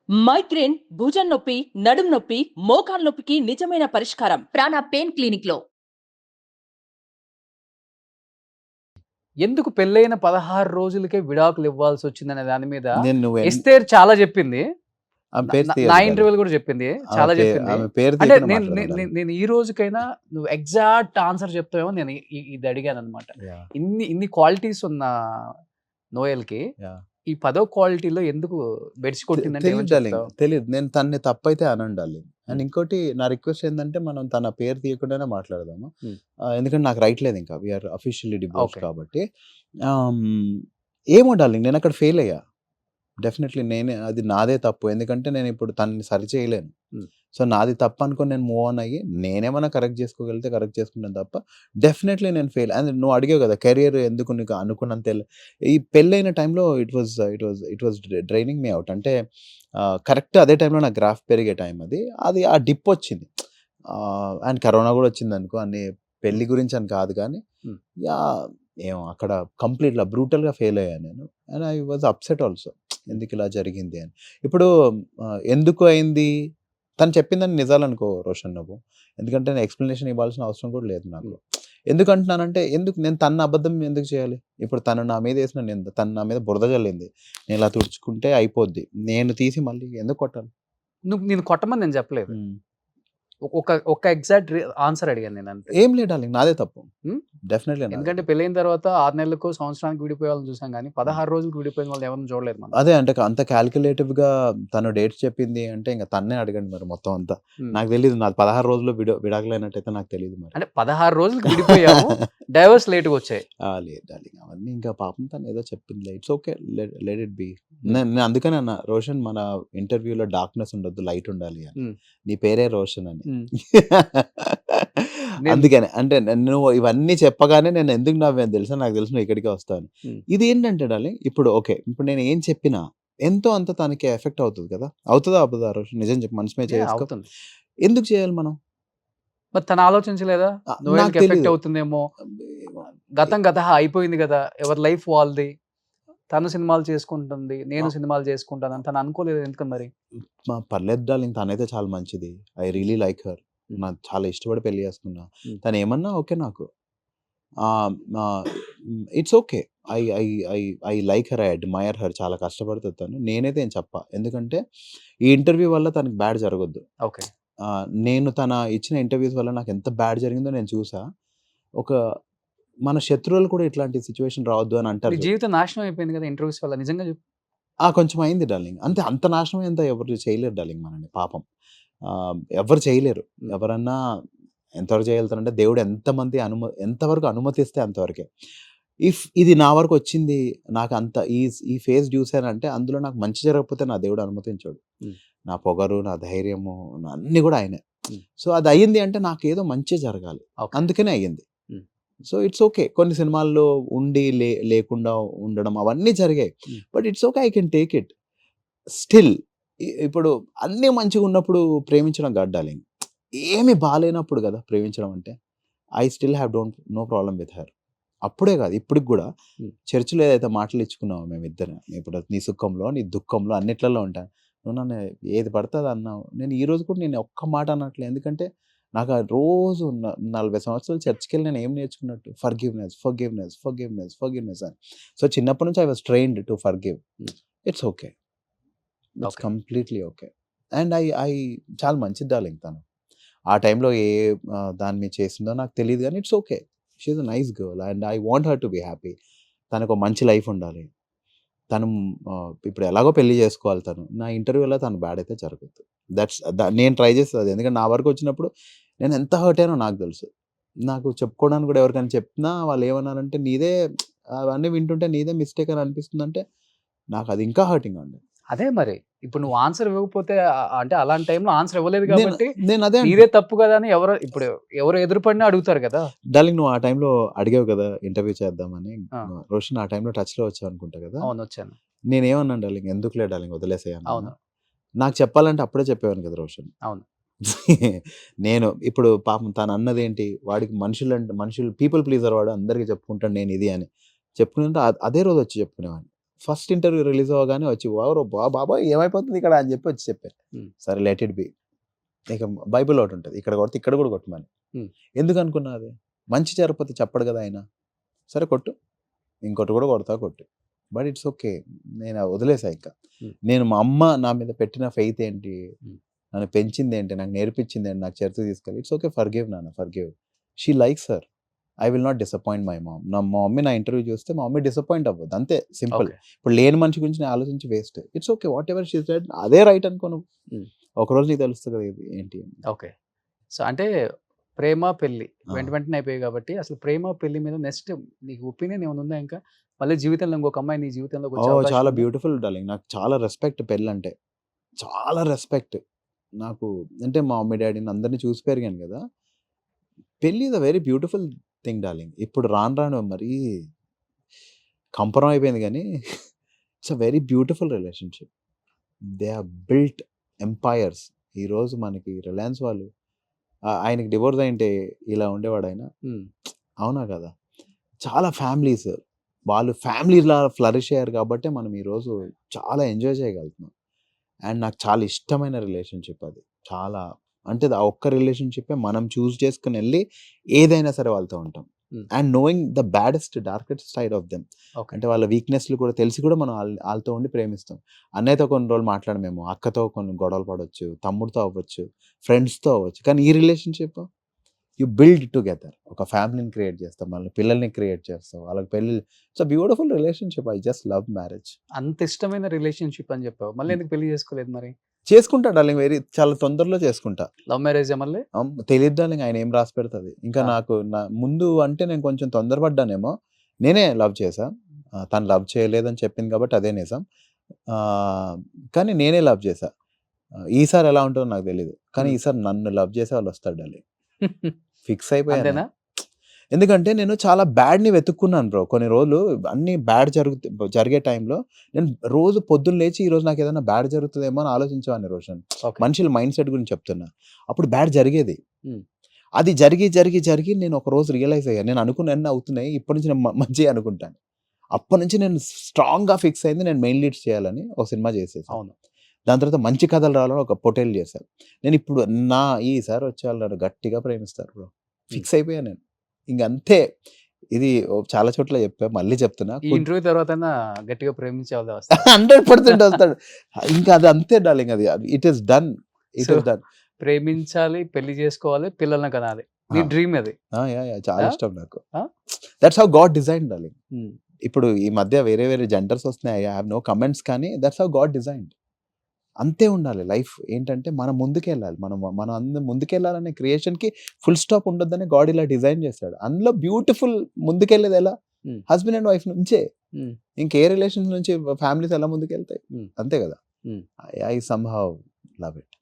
Migraine, భుజం నొప్పి, నడుం నొప్పి, మోకాలు నొప్పికి నిజమైన పరిష్కారం ప్రాణ పెయిన్ క్లినిక్ లో. ఎందుకు పెళ్ళైన 16 రోజులకే విడాకులు ఇవ్వాల్సి వచ్చిందనే దాని మీద నేను నువ్వు ఎస్తేర్ చాలా చెప్పింది. ఆమె పేరు నా తీయొద్దు ఇంటర్వ్యూలు కూడా చెప్పింది, చాలా చెప్పింది. ఆమె పేరు అంటే తీయకుండా నేను మాట్లాడాలి. నేను నేను ఈ రోజుకైనా నువ్వు ఎగ్జాక్ట్ ఆన్సర్ చెప్తావేమో నేను ఇది అడిగాను అనమాట. Yeah, ఇన్ని క్వాలిటీస్ ఉన్న నోయల్కి yeah. ఈ 10వ క్వాలిటీలో ఎందుకు బెడిసి కొట్టిందంటే తెలియదు ఏమని డార్లింగ్, చెప్తావు? తెలియదు. నేను తన్ని తప్పైతే అనండి డార్లింగ్. అండ్ ఇంకోటి నా రిక్వెస్ట్ ఏంటంటే మనం తన పేరు తీయకుండానే మాట్లాడదాము. Hmm. ఎందుకంటే నాకు రైట్ లేదు, ఇంకా వీఆర్ అఫీషియల్లీ డివోర్స్ Okay. కాబట్టి. ఏమో డార్లింగ్, నేను అక్కడ ఫెయిల్ అయ్యా. డెఫినెట్లీ నేనే, అది నాదే తప్పు. ఎందుకంటే నేను ఇప్పుడు తనని సరి చేయలేను. Hmm. సో నాది తప్పు అనుకొని నేను మూవ్ ఆన్ అయ్యి నేనేమైనా కరెక్ట్ చేసుకోగలిగితే కరెక్ట్ చేసుకుంటాను తప్ప డెఫినెట్లీ నేను ఫెయిల్. అండ్ నువ్వు అడిగావు కదా కెరియర్ ఎందుకు నీకు అనుకున్నంత ఈ పెళ్ళైన టైంలో it was draining me out. అంటే కరెక్ట్ అదే టైంలో నా గ్రాఫ్ పెరిగే టైం అది ఆ డిప్ వచ్చింది. అండ్ కరోనా కూడా వచ్చింది అనుకో, అన్ని పెళ్లి గురించి అని కాదు కానీ Hmm. యా ఏమో అక్కడ కంప్లీట్గా బ్రూటల్గా ఫెయిల్ అయ్యాను నేను. And I was upset also, ఎందుకు ఇలా జరిగింది అని. ఇప్పుడు ఎందుకు అయింది తను చెప్పిందని నిజాలు అనుకో రోషన్ నువ్వు, ఎందుకంటే నేను ఎక్స్ప్లెనేషన్ ఇవ్వాల్సిన అవసరం కూడా లేదు నాకు. ఎందుకు అంటున్నానంటే నేను తన అబద్ధం ఎందుకు చేయాలి? ఇప్పుడు తను నా మీద వేసిన నింద, తను నా మీద బురద జల్లింది, నేను ఇలా తుడుచుకుంటే అయిపోద్ది, నేను తీసి మళ్ళీ ఎందుకు కొట్టాలి? నేను కొట్టమని నేను చెప్పలేదు, ఒక ఎగ్జాక్ట్ ఆన్సర్ అడిగాను నేను అంతే. ఏం లేడాలి, నాదే తప్పు. Hmm? డెఫినెట్లీ. ఎందుకంటే పెళ్ళైన తర్వాత 6 నెలలకు సంవత్సరానికి విడిపోయే వాళ్ళని చూసాం కానీ 16 రోజులకు విడిపోయిన వాళ్ళు ఎవరిని చూడలేదు మనం. అదే అంటే అంత క్యాల్కులేటివ్ గా తను డేట్స్ చెప్పింది అంటే ఇంకా తన్నే అడగండి మరి మొత్తం అంతా. నాకు తెలియదు, నాకు 16 రోజుల్లో విడాకులైనట్టయితే నాకు తెలియదు మరి. అంటే 16 రోజులకు విడిపోయాము, డైవర్స్ లేట్గా వచ్చాయి. లేదు డార్లింగ్, అవన్నీ ఇంకా పాపం తను ఏదో చెప్పింది, it's okay, let it be. నేను అందుకనే అన్న, రోషన్ మన ఇంటర్వ్యూలో డార్క్నెస్ ఉండొద్దు, లైట్ ఉండాలి అని. నీ పేరే రోషన్ అని. అందుకనే అంటే నువ్వు ఇవన్నీ చెప్పగానే నేను ఎందుకు నవ్వాను తెలుసా? నాకు తెలుసు నువ్వు ఇక్కడికే వస్తాను. ఇది ఏంటంటే డార్లింగ్, ఇప్పుడు ఓకే, ఇప్పుడు నేను ఏం చెప్పినా ఎంతో అంత తనకి ఎఫెక్ట్ అవుతుంది కదా. అవుతుందా అవ్వదా రోషన్? నిజం చెప్పి మనసు మీద చేసుకో. అవుతుంది. ఎందుకు చేయాలి మనం? మరి తను ఆలోచించలేదా నాకు ఎఫెక్ట్ తెలీదు. అవుతుందేమో, గతం అయిపోయింది కదా, ఎవరి లైఫ్ వాళ్ళది, తను సినిమాలు చేసుకుంటుంది, నేను సినిమాలు చేసుకుంటాను అని తను అనుకోలేదు ఎందుకు మరి? పర్లేదు డార్లింగ్, తనైతే చాలా మంచిది. I really like her. నాకు చాలా ఇష్టపడి పెళ్లి చేసుకున్నా. తను ఏమన్నా ఓకే నాకు. It's okay. I like her, I admire her. చాలా కష్టపడుతుంది తను. నేనైతే ఏం చెప్పా, ఎందుకంటే ఈ ఇంటర్వ్యూ వల్ల తనకి బ్యాడ్ జరగొద్దు. ఓకే. నేను తన ఇచ్చిన ఇంటర్వ్యూస్ వల్ల నాకు ఎంత బ్యాడ్ జరిగిందో నేను చూసా. మన శత్రువులు కూడా ఇట్లాంటి సిచ్యువేషన్ రావద్దు అని అంటారు. జీవితం నాశనం అయిపోయింది కదా ఇంటర్వ్యూస్ వల్ల, నిజంగా చెప్పు. కొంచెం అయింది డార్లింగ్, అంతే. అంత నాశనం ఎంత ఎవరు చేయలేరు డార్లింగ్ మనని, పాపం ఎవరు చేయలేరు. ఎవరన్నా ఎంతవరకు చేయగలుగుతారంటే దేవుడు ఎంతవరకు అనుమతిస్తే అంతవరకే. ఇఫ్ ఇది నా వరకు వచ్చింది, నాకు అంత ఈ ఫేజ్ చూసానంటే అందులో నాకు మంచి జరగకపోతే నా దేవుడు అనుమతించాడు. నా పొగరు, నా ధైర్యము, అన్నీ కూడా ఆయనే. సో అది అయ్యింది అంటే నాకు ఏదో మంచి జరగాలి, అందుకనే అయ్యింది. So it's okay. కొన్ని సినిమాల్లో ఉండి లేకుండా ఉండడం అవన్నీ జరిగాయి, but it's okay, I can take it. Still ఇప్పుడు అన్నీ మంచిగా ఉన్నప్పుడు ప్రేమించడం కాదు డార్లింగ్, ఏమి బాగాలేనప్పుడు కదా ప్రేమించడం అంటే. I still have no problem with her. అప్పుడే కాదు, ఇప్పటికి కూడా చర్చిలో ఏదైతే మాటలు ఇచ్చుకున్నావు మేమిద్దరం, ఇప్పుడు నీ సుఖంలో నీ దుఃఖంలో అన్నిట్లలో ఉంటాను. నువ్వు నన్ను ఏది పడుతుంది అన్నావు, నేను ఈ రోజు కూడా నేను ఒక్క మాట అన్నట్లే. ఎందుకంటే నాకు ఆ రోజు 40 సంవత్సరాలు చర్చికి వెళ్ళి నేను ఏం నేర్చుకున్నట్టు, ఫర్గివ్నెస్ అని. సో చిన్నప్పటి నుంచి I was trained to forgive. It's okay, it's completely okay. And I చాలా మంచిది డార్లింగ్ తను. ఆ టైంలో దాని మీద చేసిందో నాకు తెలియదు కానీ it's okay. She is a nice girl and I want her to be happy. తనకు మంచి లైఫ్ ఉండాలి. తను ఇప్పుడు ఎలాగో పెళ్లి చేసుకోవాలి. తను నా ఇంటర్వ్యూలో తను బ్యాడ్ అయితే జరగదు. నేను ట్రై చేస్తుంది అది. ఎందుకంటే నా వరకు వచ్చినప్పుడు నేను ఎంత హర్ట్ అయినా నాకు తెలుసు. నాకు చెప్పుకోవడానికి కూడా ఎవరికైనా చెప్పినా వాళ్ళు ఏమన్నారంటే నీదే, అవన్నీ వింటుంటే నీదే మిస్టేక్ అని అనిపిస్తుందంటే నాకు అది ఇంకా హర్టింగ్ అండి. అదే మరి ఇప్పుడు నువ్వు ఆన్సర్ ఇవ్వకపోతే అంటే అలాంటి టైంలో ఆన్సర్ ఇవ్వలేదు కాబట్టి నేను అదే నీదే తప్పు కదా అని ఎవరు ఎదురుపడినా అడుగుతారు కదా. డార్లింగ్ నువ్వు ఆ టైంలో అడిగావు కదా ఇంటర్వ్యూ చేద్దామని. రోషన్ ఆ టైంలో టచ్ లో వచ్చావు అనుకుంటా కదా. అవును, వచ్చాను. నేనేమన్నాను డార్లింగ్, ఎందుకులే డార్లింగ్ వదిలేసేయాను. అవును, నాకు చెప్పాలంటే అప్పుడే చెప్పేవాను కదా రోషన్. అవును. నేను ఇప్పుడు పాపం తను అన్నది ఏంటి, వాడికి మనుషులు పీపుల్ ప్లీజర్, వాడు అందరికీ చెప్పుకుంటాను నేను ఇది అని చెప్పుకుంటే అదే రోజు వచ్చి చెప్పుకునేవాడిని. ఫస్ట్ ఇంటర్వ్యూ రిలీజ్ అవ్వగానే వచ్చి బాబా ఏమైపోతుంది ఇక్కడ అని చెప్పి వచ్చి చెప్పారు. సరే లెట్ ఇట్ బి. ఇక బైబిల్ ఒకటి ఉంటుంది, ఇక్కడ కొడితే ఇక్కడ కూడా కొట్టమని. ఎందుకు అనుకున్నా అది మంచి జరగకపోతే చెప్పడు కదా ఆయన. సరే కొట్టు, ఇంకోటి కూడా కొడతా కొట్టు, బట్ ఇట్స్ ఓకే. నేను వదిలేసా. ఇంకా నేను మా అమ్మ నా మీద పెట్టిన ఫెయిత్ ఏంటి, నన్ను పెంచింది ఏంటి, నాకు నేర్పించింది ఏంటి, నాకు చర్చ తీసుకెళ్ళి ఇట్స్ ఓకే, ఫర్గివ్ నాన్న, forgive. She likes her, I will not disappoint my mom. మా మమ్మీ నా ఇంటర్వ్యూ చూస్తే మా మమ్మీ డిసప్పాయింట్ అవ్వదు, అంతే సింపుల్. ఇప్పుడు లేని మనిషి గురించి నేను ఆలోచించి waste. It's okay, what ever she said అదే రైట్ అనుకోను. ఒకరోజు నీకు తెలుస్తుంది కదా ఇది ఏంటి. ఓకే. సో అంటే ప్రేమ పెళ్లి వెంట వెంటనే అయిపోయాయి కాబట్టి అసలు ప్రేమ పెళ్లి మీద నెక్స్ట్ నీకు ఒపీనియన్ ఏమైనా ఉందా? ఇంకా మళ్ళీ జీవితంలో ఇంకొక అమ్మాయి నీ జీవితంలో చాలా బ్యూటిఫుల్ డార్లింగ్. నాకు చాలా రెస్పెక్ట్ పెళ్ళి అంటే, చాలా రెస్పెక్ట్ నాకు. అంటే మా మమ్మీ డాడీని అందరినీ చూసి పెరిగాను కదా. పెళ్ళి is a very beautiful thing darling. ఇప్పుడు రాను మరీ కంపరం అయిపోయింది కానీ it's a very beautiful relationship. They are built empires. ఈరోజు మనకి రిలయన్స్ వాళ్ళు ఆయనకి డివోర్స్ అయింటే ఇలా ఉండేవాడు ఆయన, అవునా కదా. చాలా ఫ్యామిలీస్ వాళ్ళు ఫ్యామిలీలా ఫ్లరిష్ అయ్యారు కాబట్టి మనం ఈరోజు చాలా ఎంజాయ్ చేయగలుగుతున్నాం. అండ్ నాకు చాలా ఇష్టమైన రిలేషన్షిప్ అది. చాలా అంటే ఆ ఒక్క రిలేషన్షిప్పే మనం చూస్ చేసుకుని వెళ్ళి ఏదైనా సరే వాళ్ళతో ఉంటాం. And knowing the baddest darkest side of them. అంటే వాళ్ళ వీక్నెస్లు కూడా తెలిసి కూడా మనం వాళ్ళతో ఉండి ప్రేమిస్తాం. అన్నయ్యతో కొన్ని రోజులు మాట్లాడమేమో, అక్కతో కొన్ని గొడవలు పడవచ్చు, తమ్ముడితో అవ్వచ్చు, ఫ్రెండ్స్తో అవ్వచ్చు. కానీ ఈ రిలేషన్షిప్ యూ బిల్డ్ టుగెదర్. ఒక ఫ్యామిలీని క్రియేట్ చేస్తాం, మళ్ళీ పిల్లల్ని క్రియేట్ చేస్తాం, వాళ్ళకి పెళ్ళి. It's a beautiful relationship. I just love marriage. అంత ఇష్టమైన రిలేషన్షిప్ అని చెప్పావు, మళ్ళీ ఎందుకు పెళ్లి చేసుకోలేదు మరి? చేసుకుంటా డార్లింగ్, చాలా తొందరలో చేసుకుంటా. లవ్ మ్యారేజ్ మళ్ళీ తెలియదు డార్లింగ్, ఆయన ఏం రాసి పెడుతుంది. ఇంకా నాకు ముందు అంటే నేను కొంచెం తొందరపడ్డానేమో. నేనే లవ్ చేశా, తను లవ్ చేయలేదని చెప్పింది కాబట్టి అదే నిజం. కానీ నేనే లవ్ చేశా. ఈసారి ఎలా ఉంటుందో నాకు తెలియదు, కానీ ఈసారి నన్ను లవ్ చేసే వాళ్ళు వస్తాడు డార్లింగ్. ఫిక్స్ అయిపోయాను. ఎందుకంటే నేను చాలా బ్యాడ్ని వెతుక్కున్నాను బ్రో. కొన్ని రోజులు అన్ని బ్యాడ్ జరిగే టైంలో నేను రోజు పొద్దున్న లేచి ఈరోజు నాకు ఏదైనా బ్యాడ్ జరుగుతుందేమో అని ఆలోచించేవాడిని. రోషన్, మనుషుల మైండ్ సెట్ గురించి చెప్తున్నా. అప్పుడు బ్యాడ్ జరిగేది. అది జరిగి నేను ఒక రోజు రియలైజ్ అయ్యాను, నేను అనుకున్న అవుతున్నాయి, ఇప్పటి నుంచి నేను మంచి అనుకుంటాను. అప్పటి నుంచి నేను స్ట్రాంగ్గా ఫిక్స్ అయింది, నేను మెయిన్ లీడ్స్ చేయాలని ఒక సినిమా చేసేసాను. అవును. దాని తర్వాత మంచి కథలు రావాలని ఒక పొటేల్ చేశాను. నేను ఇప్పుడు ఈసారి వచ్చే వాళ్ళు నన్ను గట్టిగా ప్రేమిస్తారు బ్రో. ఫిక్స్ అయిపోయాను నేను. ఇంకంతే. ఇది చాలా చోట్ల చెప్పా, మళ్ళీ చెప్తున్నా. ఈ ఇంటర్వ్యూ తర్వాత గట్టిగా ప్రేమించే 100% వస్తాడు. ఇంకా అది అంతే డార్లింగ్, అది ఇట్ ఈస్ డన్. ప్రేమించాలి, పెళ్లి చేసుకోవాలి, పిల్లల్ని కనాలి, నీ డ్రీమ్ అది. చాలా ఇష్టం నాకు. That's how God design darling. ఇప్పుడు ఈ మధ్య వేరే వేరే జెండర్స్ వస్తున్నాయి, ఐ హావ్ నో కమెంట్స్, కానీ దట్స్ హౌ గాడ్ డిజైన్డ్. అంతే ఉండాలి లైఫ్. ఏంటంటే మనం ముందుకెళ్ళాలి, మనం అందరం ముందుకెళ్ళాలనే క్రియేషన్కి ఫుల్ స్టాప్ ఉండొద్దని గాడ్ ఇలా డిజైన్ చేశాడు. అందులో బ్యూటిఫుల్ ముందుకెళ్ళేది ఎలా? హస్బెండ్ అండ్ వైఫ్ నుంచే. ఇంకే రిలేషన్స్ నుంచి ఫ్యామిలీస్ ఎలా ముందుకెళ్తాయి? అంతే కదా. I somehow love it.